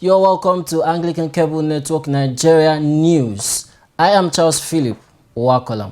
You're welcome to Anglican Cable Network Nigeria News. I am Charles Philip Wakolam.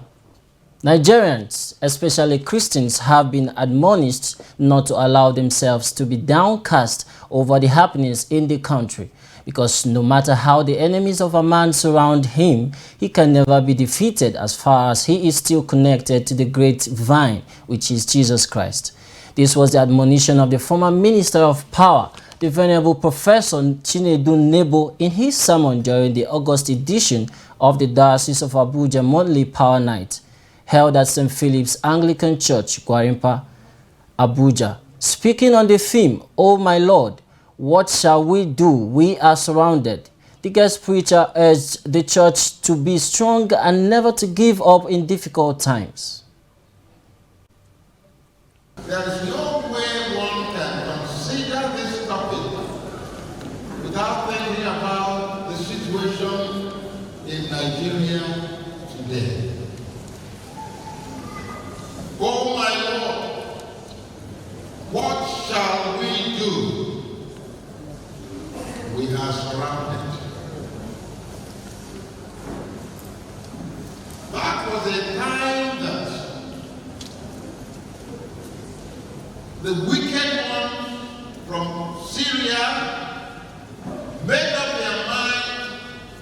Nigerians, especially Christians, have been admonished not to allow themselves to be downcast over the happenings in the country, because no matter how the enemies of a man surround him, he can never be defeated as far as he is still connected to the great vine, which is Jesus Christ. This was the admonition of the former Minister of Power, the Venerable Professor Chinedu Nebo, in his sermon during the August edition of the Diocese of Abuja Monthly Power Night, held at St. Philip's Anglican Church, Gwarimpa, Abuja. Speaking on the theme, "Oh my Lord, what shall we do? We are surrounded," the guest preacher urged the church to be strong and never to give up in difficult times. There is no way one can consider this topic without thinking about the situation in Nigeria today. Oh my Lord, what shall we do? We are surrounded. That was a time that the wicked ones from Syria made up their mind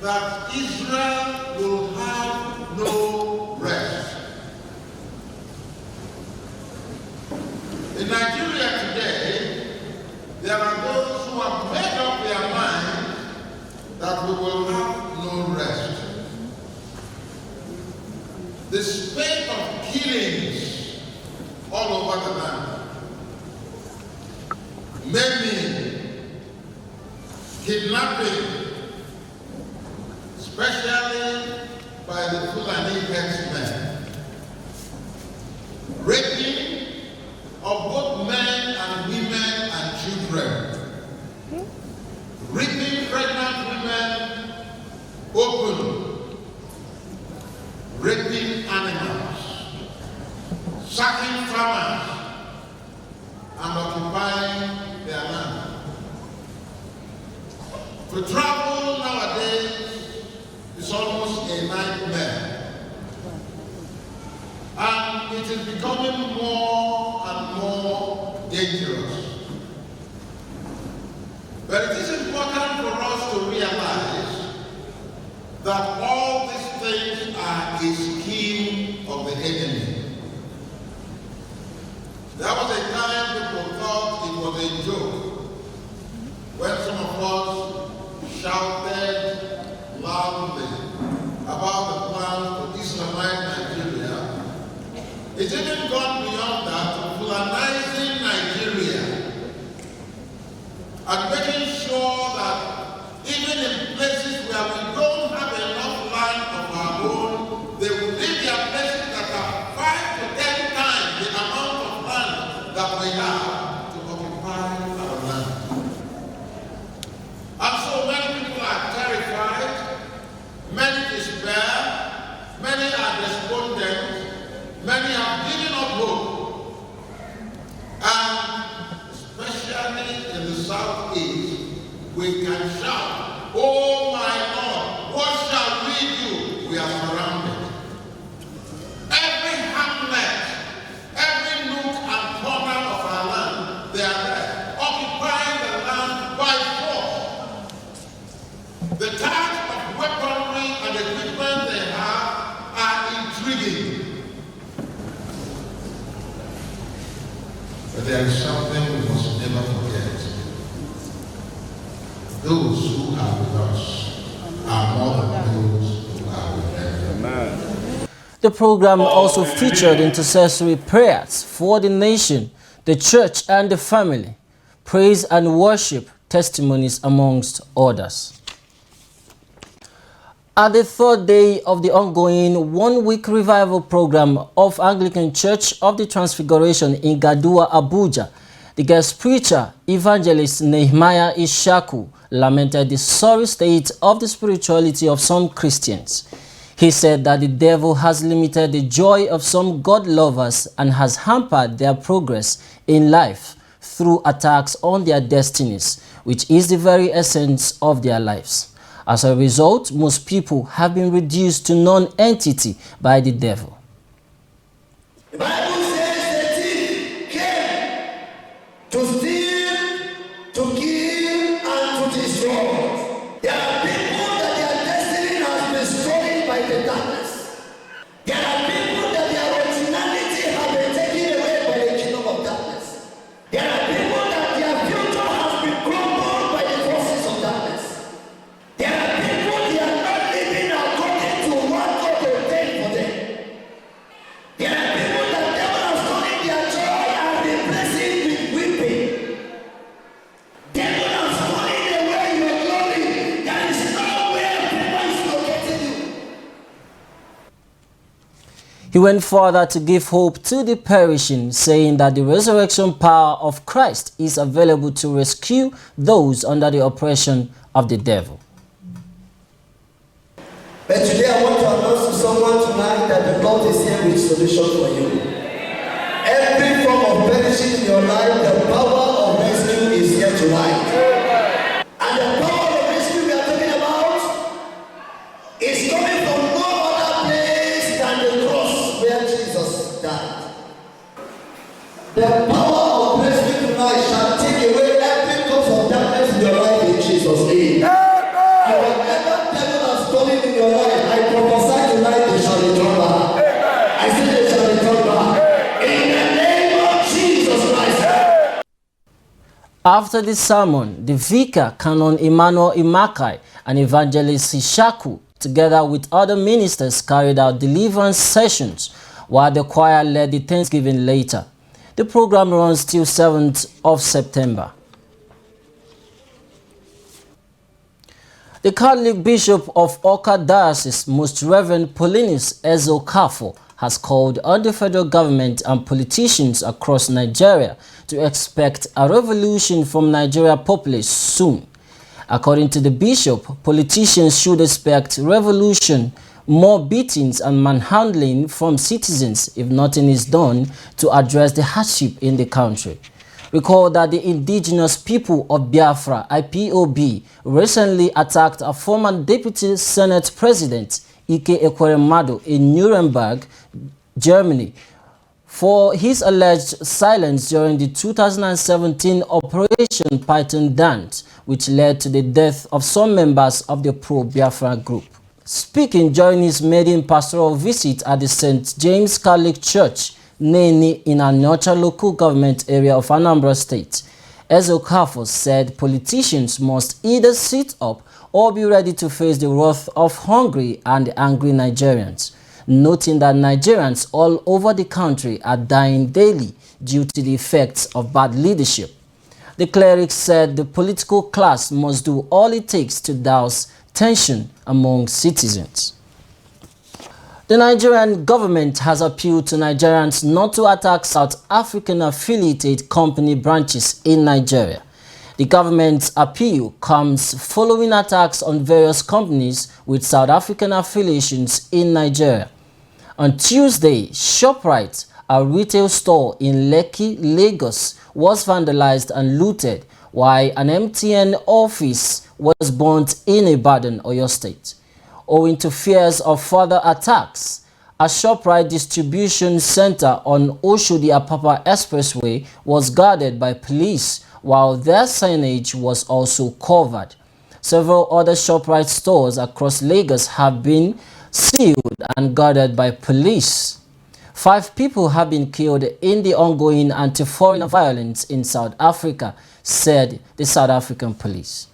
that Israel will have no rest. In Nigeria today, there are those who have made up their mind that we will have no rest. The spate of killings all over the land, many kidnapping, especially by the Fulani herdsmen, raping of both men and women and children, raping pregnant women open, raping animals, sacking farmers, and occupying their land. To travel nowadays is almost a nightmare, and it is becoming more and more dangerous. But it is important for us to realize that all these things are a scheme of the enemy. There was a time people thought it was a joke when some of us shouted loudly about the plans to Islamize Nigeria. It's even gone beyond that to Fulanizing Nigeria and making sure that even in places where we don't have enough land of our own, they will leave their places that are 5 to 10 times the amount of land that we have to occupy our land. And so many people are terrified, many despair, many are despondent, many have given up hope. And especially in the southeast, we can shout, "Oh my Lord, what shall we do?" We are surrounded. Every hamlet, every nook and corner of our land, they are there, occupying the land by force. The types of weaponry and equipment they have are intriguing. But there is something we must never forget. Those who are with us are more than those who are with them. Amen. The program also featured intercessory prayers for the nation, the church and the family, praise and worship, testimonies amongst others. At the third day of the ongoing one-week revival program of Anglican Church of the Transfiguration in Gadua, Abuja, the guest preacher, Evangelist Nehemiah Ishaku, lamented the sorry state of the spirituality of some Christians. He said that the devil has limited the joy of some God lovers and has hampered their progress in life through attacks on their destinies, which is the very essence of their lives. As a result, most people have been reduced to non-entity by the devil. The Bible says the thief came to steal, to kill, and to destroy. There are people that their destiny has been stolen by the darkness. There are people that their originality has been taken away by the kingdom of darkness. There are people that their future has been crumbled by the forces of darkness. There are people they are not living according to what God ordained for them. There are people that devil has stolen their joy and replaced it with weeping. Devil has stolen away your glory. There is nowhere people is locating you. He went further to give hope to the perishing, saying that the resurrection power of Christ is available to rescue those under the oppression of the devil. But today I want to announce to someone tonight that the Lord is here with solution for you. Every form of perishing in your life, the power of rescue is here tonight. And the power of rescue we are talking about is coming from no other place than the cross where Jesus died. The power of rescue tonight shall take away every cause of darkness in your life in Jesus' name. And whatever devil has stolen in your life, I prophesy tonight they shall return back. I say they shall return back. In the name of Jesus Christ. After the sermon, the vicar, Canon Emmanuel Imakai, and Evangelist Ishaku, together with other ministers, carried out deliverance sessions, while the choir led the Thanksgiving later. The program runs till 7th of September. The Catholic Bishop of Awka Diocese, Most Reverend Paulinus Ezokafo, has called on the federal government and politicians across Nigeria to expect a revolution from Nigeria populace soon. According to the bishop, politicians should expect revolution, more beatings and manhandling from citizens if nothing is done to address the hardship in the country. Recall that the indigenous people of Biafra, IPOB, recently attacked a former Deputy Senate President, Ike Ekweremadu, in Nuremberg, Germany, for his alleged silence during the 2017 Operation Python Dance, which led to the death of some members of the pro-Biafra group. Speaking during his maiden pastoral visit at the St. James Catholic Church, Neni, in Anyocha local government area of Anambra State, Ezokafo said politicians must either sit up or be ready to face the wrath of hungry and angry Nigerians, noting that Nigerians all over the country are dying daily due to the effects of bad leadership. The cleric said the political class must do all it takes to douse tension among citizens. The Nigerian government has appealed to Nigerians not to attack South African affiliated company branches in Nigeria. The government's appeal comes following attacks on various companies with South African affiliations in Nigeria. On Tuesday, ShopRite, a retail store in Lekki, Lagos, was vandalized and looted, while an MTN office was burnt in Ibadan, Oyo State. Owing to fears of further attacks, a ShopRite distribution center on Oshodi-Apapa Expressway was guarded by police, while their signage was also covered. Several other ShopRite stores across Lagos have been sealed and guarded by police. 5 people have been killed in the ongoing anti-foreigner violence in South Africa, said the South African police.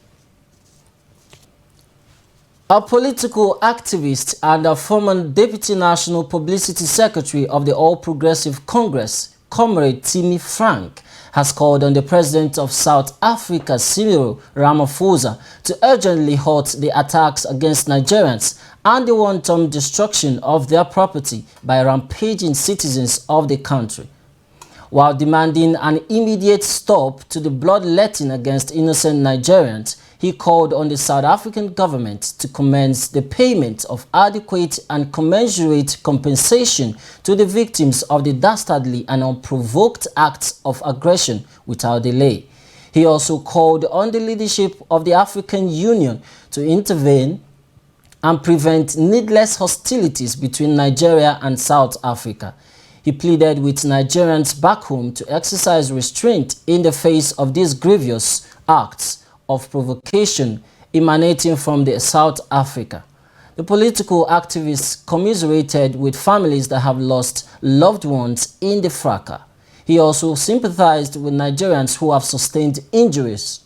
A political activist and a former Deputy National Publicity Secretary of the All Progressive Congress, Comrade Timi Frank, has called on the President of South Africa, Cyril Ramaphosa, to urgently halt the attacks against Nigerians and the wanton destruction of their property by rampaging citizens of the country. While demanding an immediate stop to the bloodletting against innocent Nigerians, he called on the South African government to commence the payment of adequate and commensurate compensation to the victims of the dastardly and unprovoked acts of aggression without delay. He also called on the leadership of the African Union to intervene and prevent needless hostilities between Nigeria and South Africa. He pleaded with Nigerians back home to exercise restraint in the face of these grievous acts of provocation emanating from South Africa. The political activist commiserated with families that have lost loved ones in the fracas. He also sympathized with Nigerians who have sustained injuries,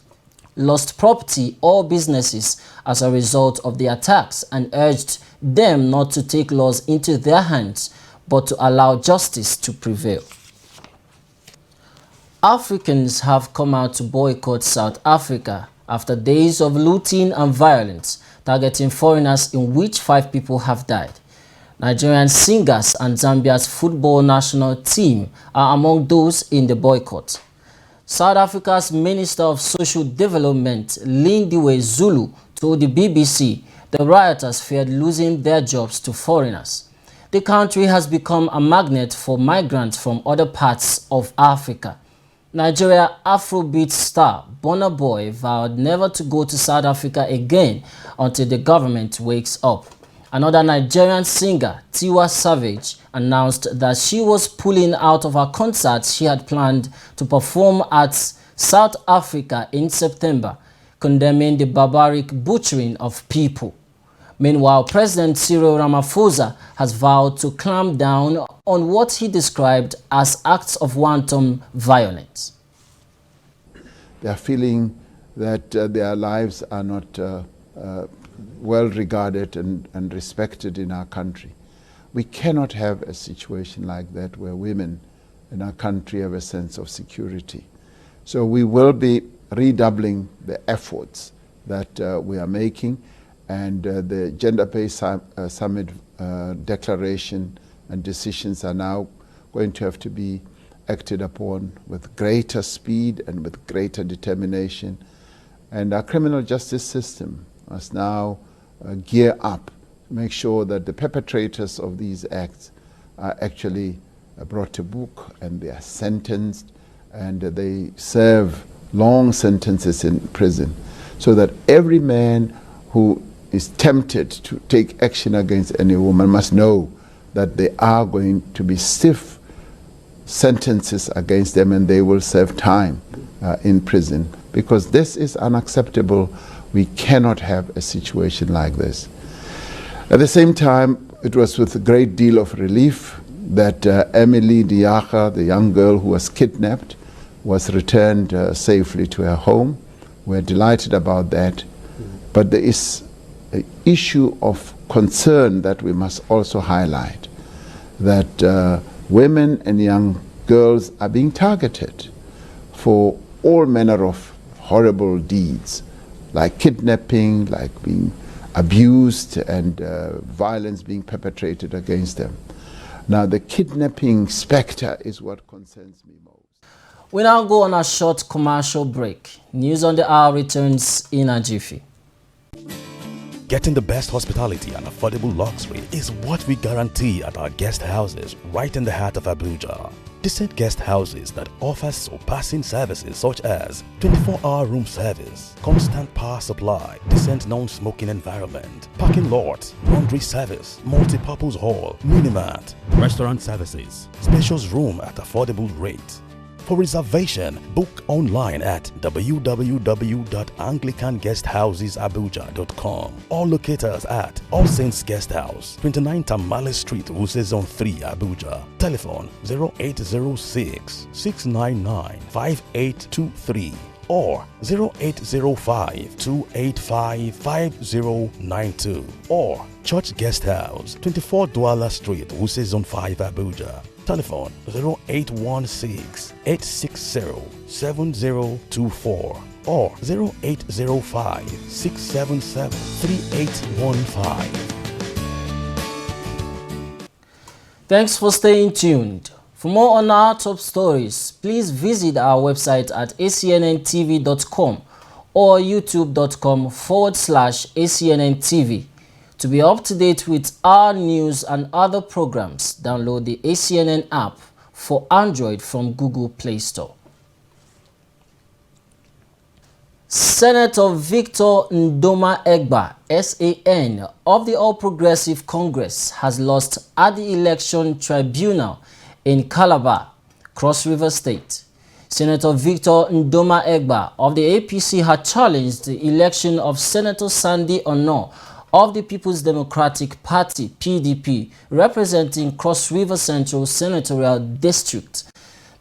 lost property or businesses as a result of the attacks, and urged them not to take laws into their hands but to allow justice to prevail. Africans have come out to boycott South Africa after days of looting and violence targeting foreigners, in which 5 people have died. Nigerian singers and Zambia's football national team are among those in the boycott. South Africa's Minister of Social Development, Lindiwe Zulu, told the BBC the rioters feared losing their jobs to foreigners. The country has become a magnet for migrants from other parts of Africa. Nigeria Afrobeat star Burna Boy vowed never to go to South Africa again until the government wakes up. Another Nigerian singer, Tiwa Savage, announced that she was pulling out of her concert she had planned to perform at South Africa in September, condemning the barbaric butchering of people. Meanwhile, President Cyril Ramaphosa has vowed to clamp down on what he described as acts of wanton violence. They are feeling that their lives are not well regarded and respected in our country. We cannot have a situation like that where women in our country have a sense of security. So we will be redoubling the efforts that we are making, and the Gender-Based Summit declaration and decisions are now going to have to be acted upon with greater speed and with greater determination. And our criminal justice system must now gear up to make sure that the perpetrators of these acts are actually brought to book and they are sentenced and they serve long sentences in prison, so that every man who is tempted to take action against any woman must know that they are going to be stiff sentences against them and they will serve time in prison, because this is unacceptable. We cannot have a situation like this. At the same time, it was with a great deal of relief that Emily Diaga, the young girl who was kidnapped, was returned safely to her home. We're delighted about that. But there is an issue of concern that we must also highlight, that women and young girls are being targeted for all manner of horrible deeds, like kidnapping, like being abused, and violence being perpetrated against them. Now, the kidnapping spectre is what concerns me most. We now go on a short commercial break. News on the Hour returns in a jiffy. Getting the best hospitality and affordable luxury is what we guarantee at our guest houses right in the heart of Abuja. Decent guest houses that offer surpassing services such as 24-hour room service, constant power supply, decent non-smoking environment, parking lot, laundry service, multi-purpose hall, minimart, restaurant services, spacious room at affordable rate. For reservation, book online at www.anglicanguesthousesabuja.com or locate us at All Saints Guest House, 29 Tamale Street, Wuse Zone 3, Abuja. Telephone 0806 699 5823 or 0805 285 5092 or Church Guest House, 24 Douala Street, Wuse Zone 5, Abuja. Telephone 0816-860-7024 or 0805-677-3815. Thanks for staying tuned. For more on our top stories, please visit our website at acnntv.com or youtube.com/ACNNTV. To be up to date with our news and other programs, download the ACNN app for Android from Google Play Store. Senator Victor Ndoma Egba, SAN, of the All Progressive Congress has lost at the election tribunal in Calabar, Cross River State. Senator Victor Ndoma Egba of the APC had challenged the election of Senator Sandy Ono of the People's Democratic Party, PDP, representing Cross River Central Senatorial District,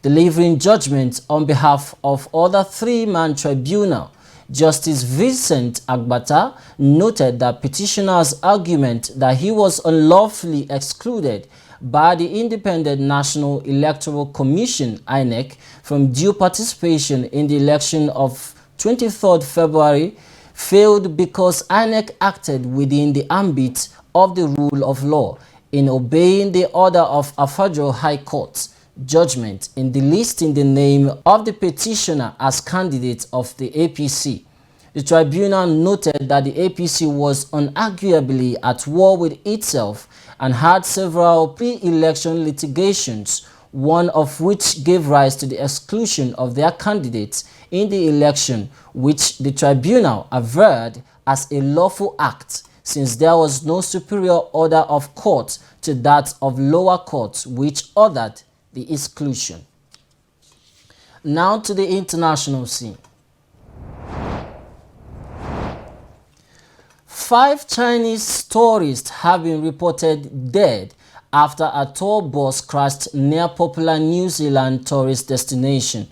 delivering judgment on behalf of other three-man tribunal. Justice Vincent Agbata noted that petitioner's argument that he was unlawfully excluded by the Independent National Electoral Commission (INEC) from due participation in the election of 23rd February failed because INEC acted within the ambit of the rule of law in obeying the order of a federal high court judgment in delisting the name of the petitioner as candidate of the APC. The tribunal noted that the APC was unarguably at war with itself and had several pre-election litigations, one of which gave rise to the exclusion of their candidates in the election, which the tribunal averred as a lawful act, since there was no superior order of court to that of lower courts which ordered the exclusion. Now to the international scene. 5 Chinese tourists have been reported dead after a tour bus crashed near popular New Zealand tourist destination.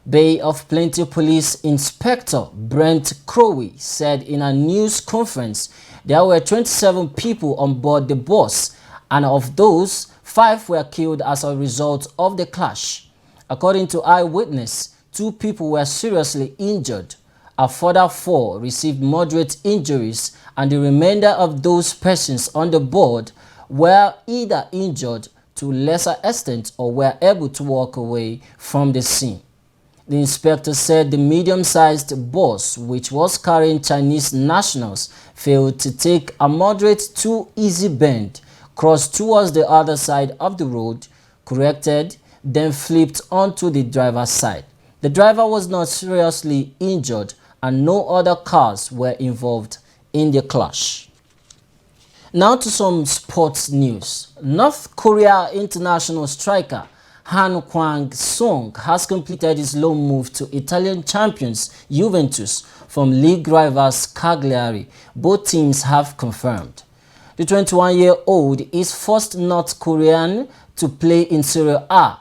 Bay of Plenty Police Inspector Brent Crowey said in a news conference there were 27 people on board the bus, and of those, 5 were killed as a result of the clash. According to eyewitness, 2 people were seriously injured. A further 4 received moderate injuries, and the remainder of those persons on the board were either injured to a lesser extent or were able to walk away from the scene. The inspector said the medium-sized bus, which was carrying Chinese nationals, failed to take a moderate too easy bend, crossed towards the other side of the road, corrected, then flipped onto the driver's side. The driver was not seriously injured, and no other cars were involved in the clash. Now to some sports news. North Korea international striker Han Kwang-sung has completed his loan move to Italian champions Juventus from league rivals Cagliari. Both teams have confirmed. The 21-year-old is first North Korean to play in Serie A.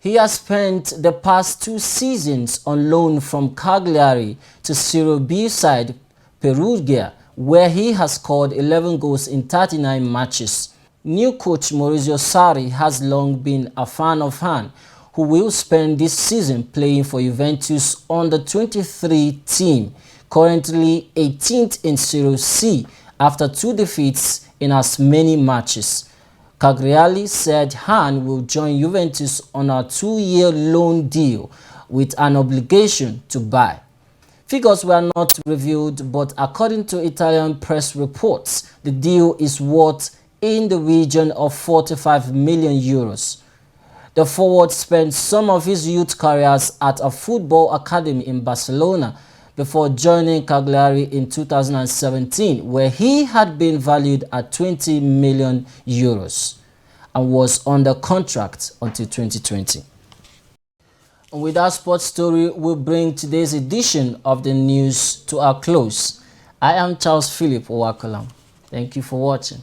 He has spent the past 2 seasons on loan from Cagliari to Serie B side Perugia, where he has scored 11 goals in 39 matches. New coach Maurizio Sarri has long been a fan of Han, who will spend this season playing for Juventus under-23 team, currently 18th in Serie C after 2 defeats in as many matches. Cagliari said Han will join Juventus on a 2-year loan deal with an obligation to buy. Figures were not revealed, but according to Italian press reports, the deal is worth in the region of 45 million euros. The forward spent some of his youth careers at a football academy in Barcelona before joining Cagliari in 2017, where he had been valued at 20 million euros and was under contract until 2020. And with that sports story, we'll bring today's edition of the news to a close. I am Charles Philip Owakolam. Thank you for watching.